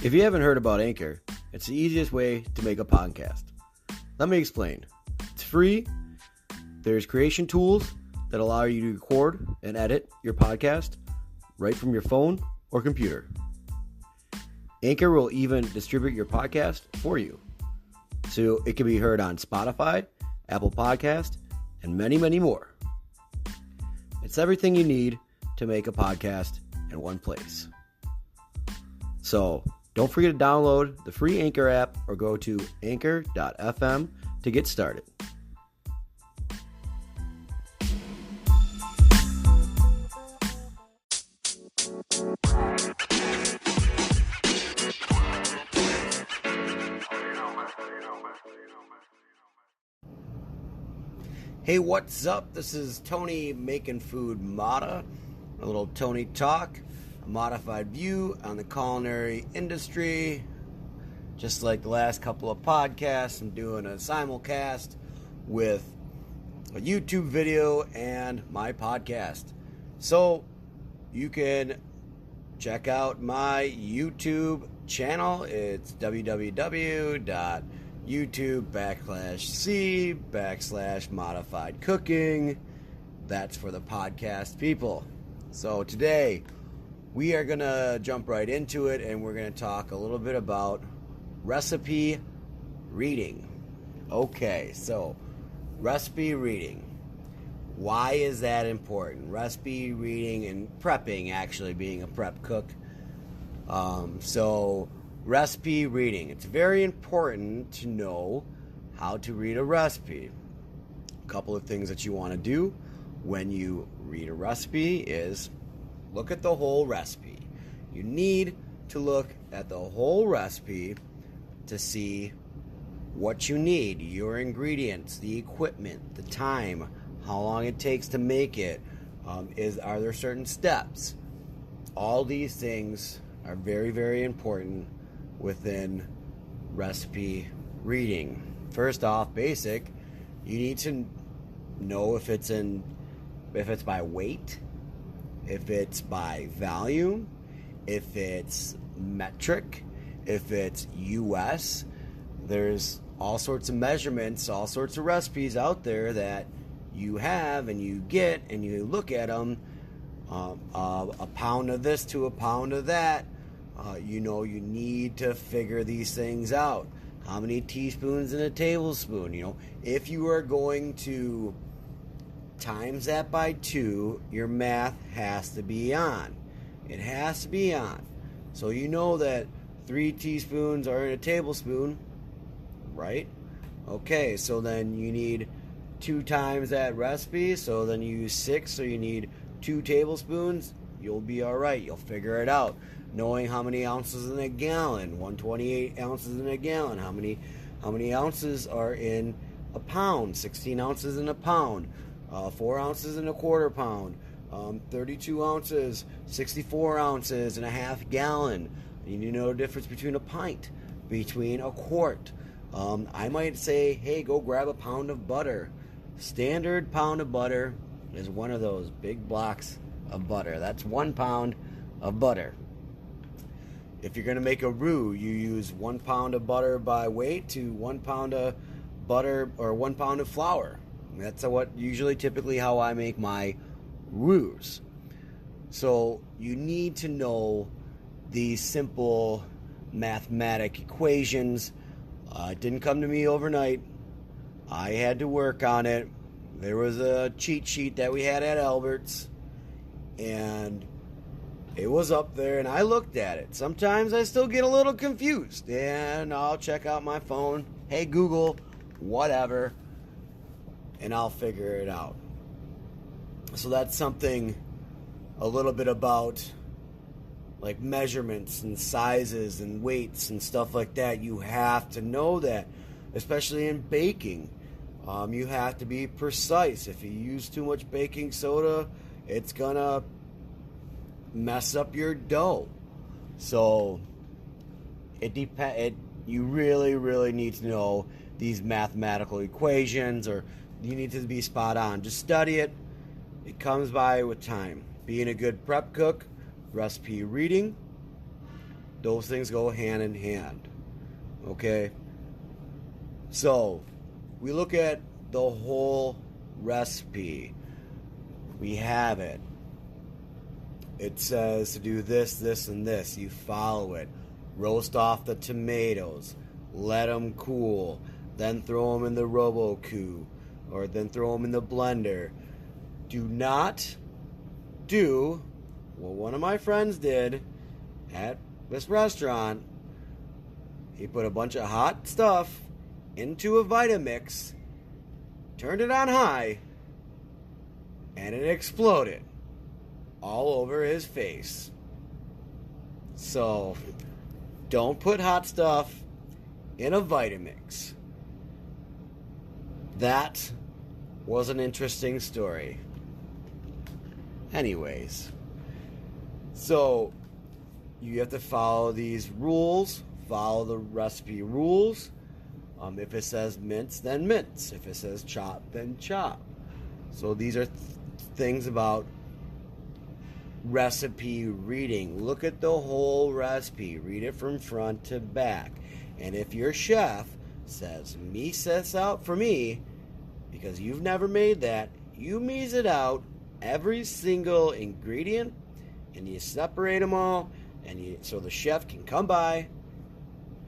If you haven't heard about Anchor, it's the easiest way to make a podcast. Let me explain. It's free. There's creation tools that allow you to record and edit your podcast right from your phone or computer. Anchor will even distribute your podcast for you, so it can be heard on Spotify, Apple Podcast, and many, many more. It's everything you need to make a podcast in one place. So don't forget to download the free Anchor app or go to anchor.fm to get started. Hey, what's up? This is Tony Making Food Matta. A little Tony talk, a modified view on the culinary industry. Just like the last couple of podcasts, I'm doing a simulcast with a YouTube video and my podcast. So you can check out my YouTube channel. It's www.youtube.com/C/modified cooking. That's for the podcast people. So today we are going to jump right into it, and we're going to talk a little bit about recipe reading. Okay, so recipe reading. Why is that important? Recipe reading and prepping, actually being a prep cook. So recipe reading. It's very important to know how to read a recipe. A couple of things that you want to do when you read a recipe is look at the whole recipe. You need to look at the whole recipe to see what you need, your ingredients, the equipment, the time, how long it takes to make it. Are there certain steps? All these things are very, very important within recipe reading. First off, basic, you need to know if it's by weight, if it's by volume, if it's metric, if it's US. There's all sorts of measurements, all sorts of recipes out there that you have and you get and you look at them. A pound of this to a pound of that. You need to figure these things out. How many teaspoons in a tablespoon? If you are going to times that by 2, your math has to be on. It has to be on. So you know that 3 teaspoons are in a tablespoon, right? Okay, so then you need 2 times that recipe, so then you use 6, so you need 2 tablespoons. You'll be all right. You'll figure it out. Knowing how many ounces in a gallon, 128 ounces in a gallon, how many ounces are in a pound, 16 ounces in a pound, 4 ounces in a quarter pound, 32 ounces, 64 ounces in a half gallon. You need to know the difference between a pint, between a quart. I might say, hey, go grab a pound of butter. Standard pound of butter is one of those big blocks of butter. That's 1 pound of butter. If you're going to make a roux, you use 1 pound of butter by weight to 1 pound of butter or 1 pound of flour. That's typically how I make my roux. So you need to know these simple mathematic equations. It didn't come to me overnight. I had to work on it. There was a cheat sheet that we had at Albert's, and it was up there, and I looked at it. Sometimes I still get a little confused, and I'll check out my phone. Hey, Google, whatever, and I'll figure it out. So that's something a little bit about like measurements and sizes and weights and stuff like that. You have to know that, especially in baking. You have to be precise. If you use too much baking soda, it's gonna mess up your dough. So you really, really need to know these mathematical equations, or you need to be spot on. Just study it. It comes by with time. Being a good prep cook, recipe reading, Those things go hand in hand. Okay? So, we look at the whole recipe. We have it. It says to do this, this, and this. You follow it. Roast off the tomatoes. Let them cool. Then throw them in the Roboku. Or then throw them in the blender. Do not do what one of my friends did at this restaurant. He put a bunch of hot stuff into a Vitamix, turned it on high, and it exploded all over his face. So, don't put hot stuff in a Vitamix. That was an interesting story. Anyways, so you have to follow these rules, follow the recipe rules. If it says mince, then mince. If it says chop, then chop. So these are things about recipe reading. Look at the whole recipe. Read it from front to back. And if your chef says, "Mise this out for me," because you've never made that, you mise it out every single ingredient, and you separate them all, and so the chef can come by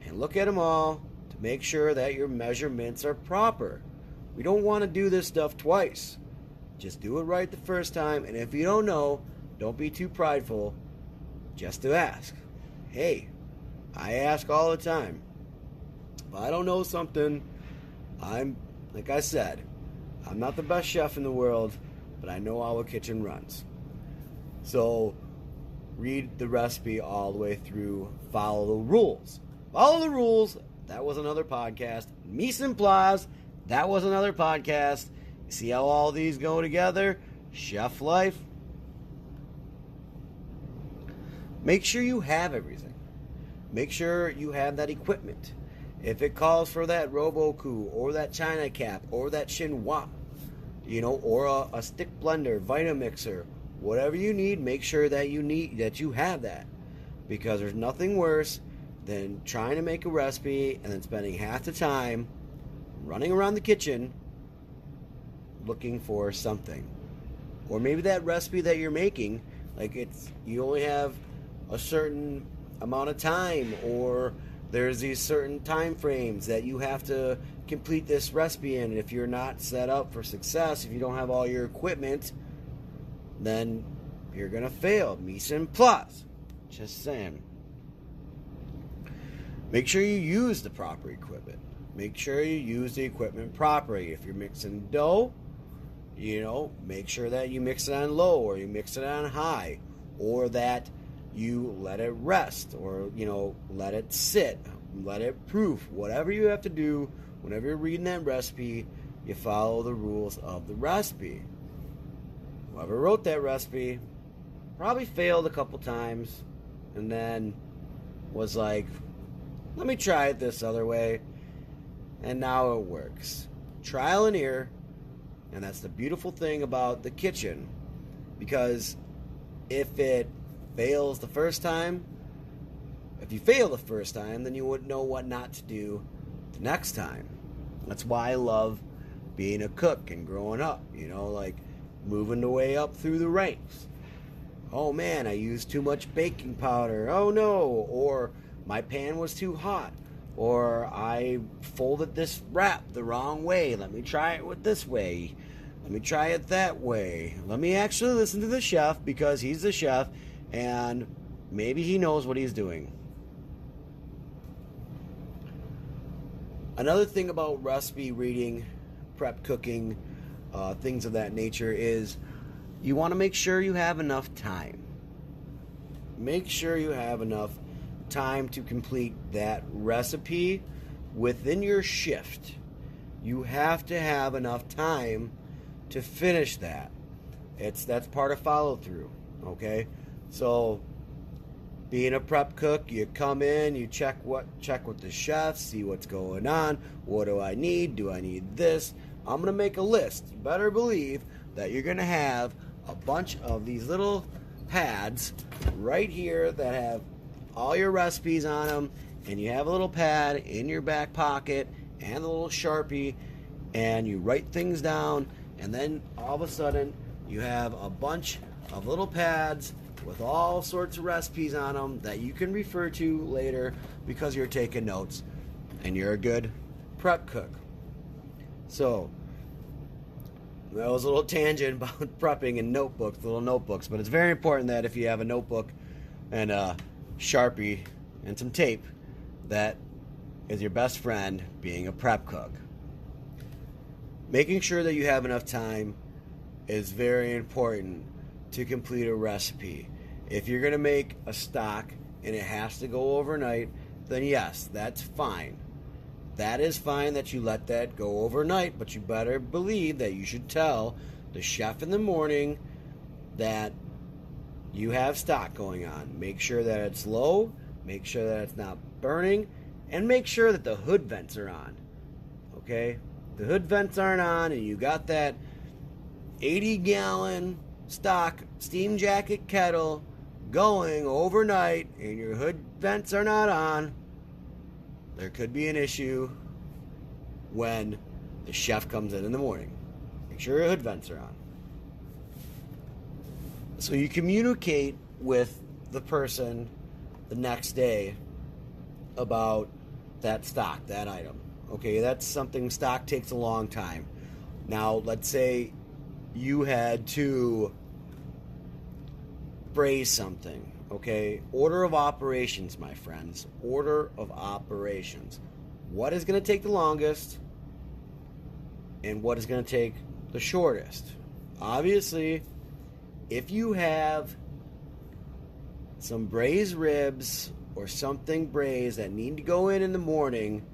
and look at them all to make sure that your measurements are proper. We don't want to do this stuff twice. Just do it right the first time, and if you don't know, don't be too prideful just to ask. Hey, I ask all the time. If I don't know something, like I said, I'm not the best chef in the world, but I know how a kitchen runs. So, read the recipe all the way through. Follow the rules. Follow the rules. That was another podcast. Mise en place. That was another podcast. See how all these go together? Chef life. Make sure you have everything. Make sure you have that equipment. If it calls for that Roboku or that China cap or that chinois, or a stick blender, Vitamixer, whatever you need, make sure that you have that, because there's nothing worse than trying to make a recipe and then spending half the time running around the kitchen looking for something. Or maybe that recipe that you're making, you only have a certain amount of time, or there's these certain time frames that you have to complete this recipe in. If you're not set up for success, if you don't have all your equipment, then you're going to fail. Mise en place. Just saying. Make sure you use the proper equipment. Make sure you use the equipment properly. If you're mixing dough, make sure that you mix it on low, or you mix it on high, or that you let it rest, or let it sit, let it proof. Whatever you have to do whenever you're reading that recipe, you follow the rules of the recipe. Whoever wrote that recipe probably failed a couple times and then was like, let me try it this other way, and now it works. Trial and error. And that's the beautiful thing about the kitchen, because if it fails the first time, if you fail the first time, then you wouldn't know what not to do the next time. That's why I love being a cook and growing up, moving the way up through the ranks. Oh man, I used too much baking powder. Oh no. Or my pan was too hot. Or I folded this wrap the wrong way. Let me try it with this way. Let me try it that way. Let me actually listen to the chef, because he's the chef and maybe he knows what he's doing. Another thing about recipe reading, prep cooking, things of that nature is you want to make sure you have enough time. Make sure you have enough time to complete that recipe within your shift. You have to have enough time to finish that. That's part of follow through. Okay, so being a prep cook, you come in, you check with the chef, see what's going on. What do I need? Do I need this? I'm gonna make a list. You better believe that you're gonna have a bunch of these little pads right here that have all your recipes on them, and you have a little pad in your back pocket and a little Sharpie, and you write things down, and then all of a sudden you have a bunch of little pads with all sorts of recipes on them that you can refer to later because you're taking notes and you're a good prep cook. So that was a little tangent about prepping and notebooks, little notebooks, but it's very important that if you have a notebook and a Sharpie and some tape, that is your best friend being a prep cook. Making sure that you have enough time is very important to complete a recipe. If you're going to make a stock and it has to go overnight, then yes, that's fine. That is fine that you let that go overnight, but you better believe that you should tell the chef in the morning that you have stock going on. Make sure that it's low, make sure that it's not burning, and make sure that the hood vents are on. Okay? The hood vents aren't on and you got that 80-gallon stock steam jacket kettle going overnight and your hood vents are not on, there could be an issue when the chef comes in the morning. Make sure your hood vents are on. So you communicate with the person the next day about that stock, that item. Okay, that's something, stock takes a long time. Now, let's say you had to braise something, okay? Order of operations, my friends. Order of operations. What is going to take the longest and what is going to take the shortest? Obviously, if you have some braised ribs or something braised that need to go in the morning,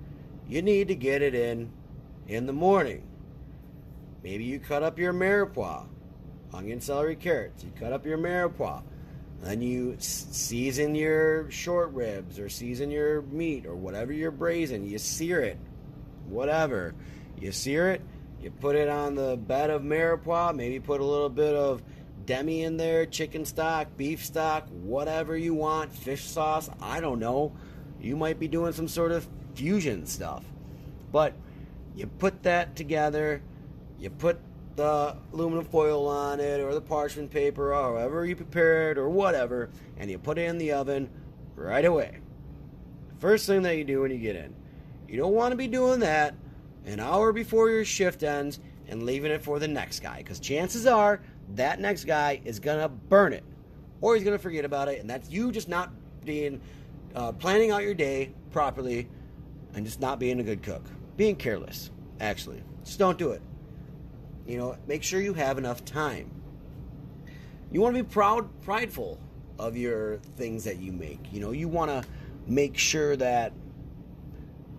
you need to get it in the morning. Maybe you cut up your mirepoix, onion, celery, carrots. You cut up your mirepoix. Then you season your short ribs or season your meat or whatever you're braising. You sear it, whatever. You sear it, you put it on the bed of mirepoix, maybe put a little bit of demi in there, chicken stock, beef stock, whatever you want, fish sauce, I don't know. You might be doing some sort of fusion stuff. But you put that together, you put the aluminum foil on it or the parchment paper or however you prepare it or whatever, and you put it in the oven right away. First thing that you do when you get in. You don't want to be doing that an hour before your shift ends and leaving it for the next guy, because chances are that next guy is going to burn it or he's going to forget about it, and that's you just not being planning out your day properly and just not being a good cook. Being careless, actually. Just don't do it. You know, make sure you have enough time. You want to be prideful of your things that you make. You know, you want to make sure that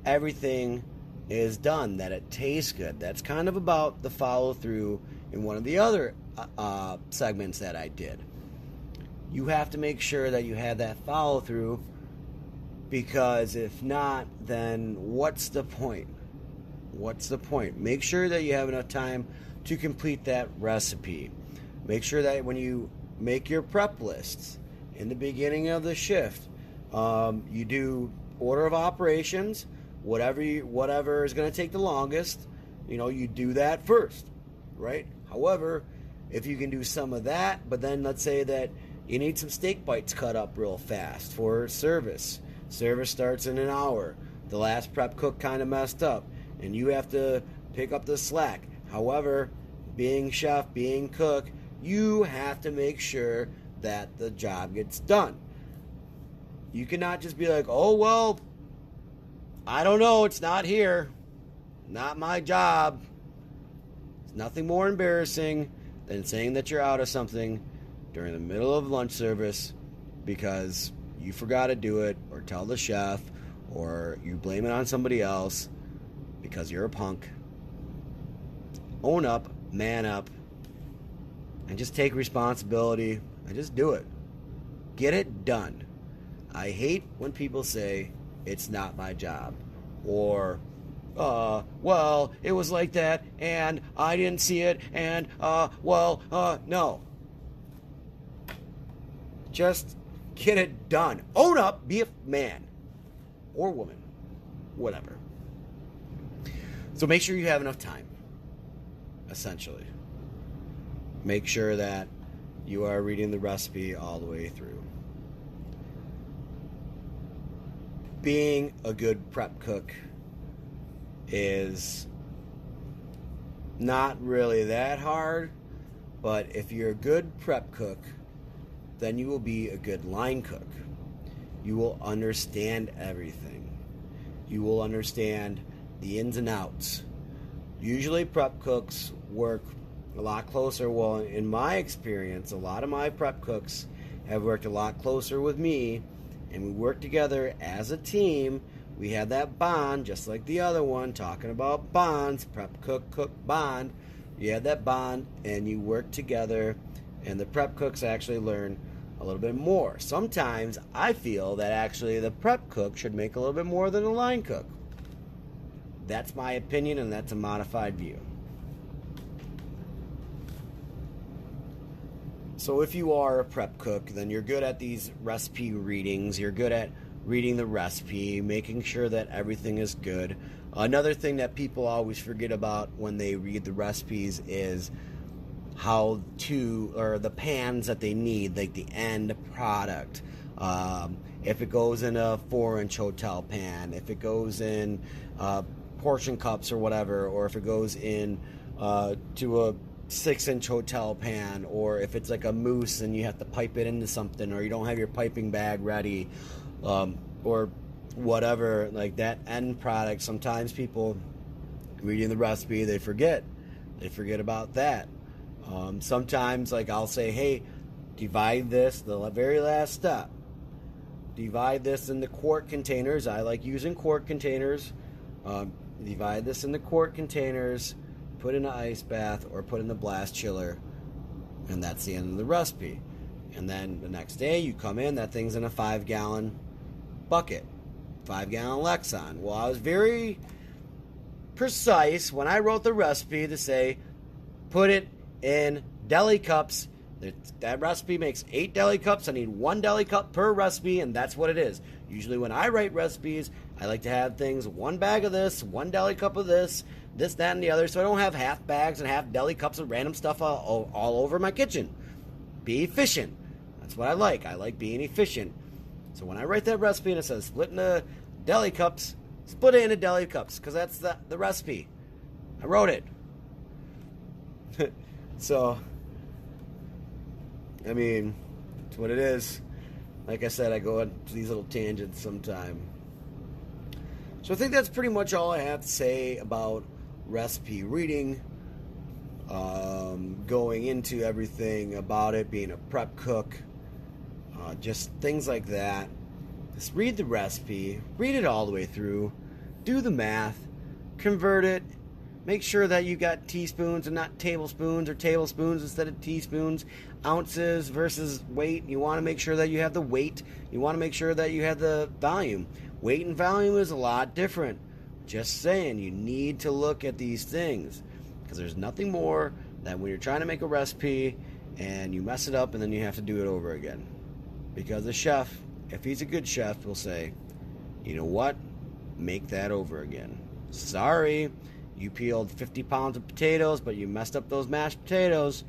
everything is done, that it tastes good. That's kind of about the follow-through in one of the other segments that I did. You have to make sure that you have that follow-through, because if not, then what's the point? What's the point? Make sure that you have enough time to complete that recipe. Make sure that when you make your prep lists in the beginning of the shift, you do order of operations, whatever is going to take the longest, you know, you do that first, right? However, if you can do some of that, but then let's say that you need some steak bites cut up real fast for service. Service starts in an hour. The last prep cook kind of messed up, and you have to pick up the slack. However, being chef, being cook, you have to make sure that the job gets done. You cannot just be like, oh, well, I don't know, it's not here. Not my job. It's nothing more embarrassing than saying that you're out of something during the middle of lunch service because you forgot to do it, or tell the chef, or you blame it on somebody else because you're a punk. Own up, man up, and just take responsibility and just do it. Get it done. I hate when people say, it's not my job, or, well, it was like that, and I didn't see it, and, no. Just Get it done. Own up. Be a man or woman. Whatever. So make sure you have enough time. Essentially. Make sure that you are reading the recipe all the way through. Being a good prep cook is not really that hard, but if you're a good prep cook, then you will be a good line cook. You will understand everything. You will understand the ins and outs. Usually prep cooks work a lot closer. Well, in my experience, a lot of my prep cooks have worked a lot closer with me, and we work together as a team. We have that bond, just like the other one, talking about bonds, prep cook, cook, bond. You have that bond, and you work together, and the prep cooks actually learn a little bit more. Sometimes I feel that actually the prep cook should make a little bit more than the line cook. That's my opinion, and that's a modified view. So if you are a prep cook, then you're good at these recipe readings. You're good at reading the recipe, making sure that everything is good. Another thing that people always forget about when they read the recipes is how to, or the pans that they need, like the end product. If it goes in a 4-inch hotel pan, if it goes in portion cups or whatever, or if it goes in to a 6-inch hotel pan, or if it's like a mousse and you have to pipe it into something, or you don't have your piping bag ready, or whatever, like that end product. Sometimes people reading the recipe, they forget about that. Sometimes, like, I'll say, hey, divide this, the very last step, divide this into quart containers. I like using quart containers. Divide this into quart containers, put in an ice bath, or put in the blast chiller, and that's the end of the recipe. And then the next day you come in, that thing's in a 5-gallon bucket, 5-gallon Lexan. Well, I was very precise when I wrote the recipe to say put it in deli cups. That recipe makes 8 deli cups. I need 1 deli cup per recipe, and that's what it is. Usually when I write recipes, I like to have things, 1 bag of this, 1 deli cup of this, that, and the other, so I don't have half bags and half deli cups of random stuff all over my kitchen. Be efficient. That's what I like. I like being efficient. So when I write that recipe and it says split into deli cups, split it into deli cups, because that's the recipe. I wrote it. So, I mean, it's what it is. Like I said, I go into these little tangents sometime. So I think that's pretty much all I have to say about recipe reading. Going into everything about it, being a prep cook, just things like that. Just read the recipe, read it all the way through, do the math, convert it, make sure that you got teaspoons and not tablespoons, or tablespoons instead of teaspoons, ounces versus weight. You want to make sure that you have the weight. You want to make sure that you have the volume. Weight and volume is a lot different. Just saying, you need to look at these things, because there's nothing more than when you're trying to make a recipe and you mess it up and then you have to do it over again. Because the chef, if he's a good chef, will say, you know what, make that over again. Sorry, you peeled 50 pounds of potatoes, but you messed up those mashed potatoes.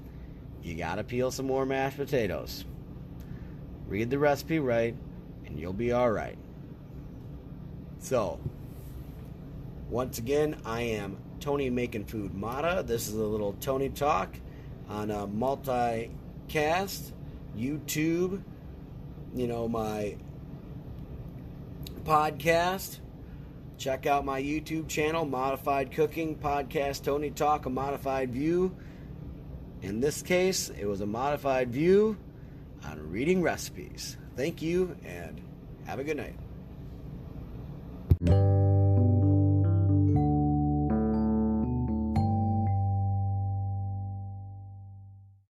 You gotta peel some more mashed potatoes. Read the recipe right, and you'll be alright. So, once again, I am Tony Making Food Mata. This is a little Tony Talk on a multicast, YouTube, my podcast. Check out my YouTube channel, Modified Cooking Podcast Tony Talk, a modified view. In this case, it was a modified view on reading recipes. Thank you, and have a good night.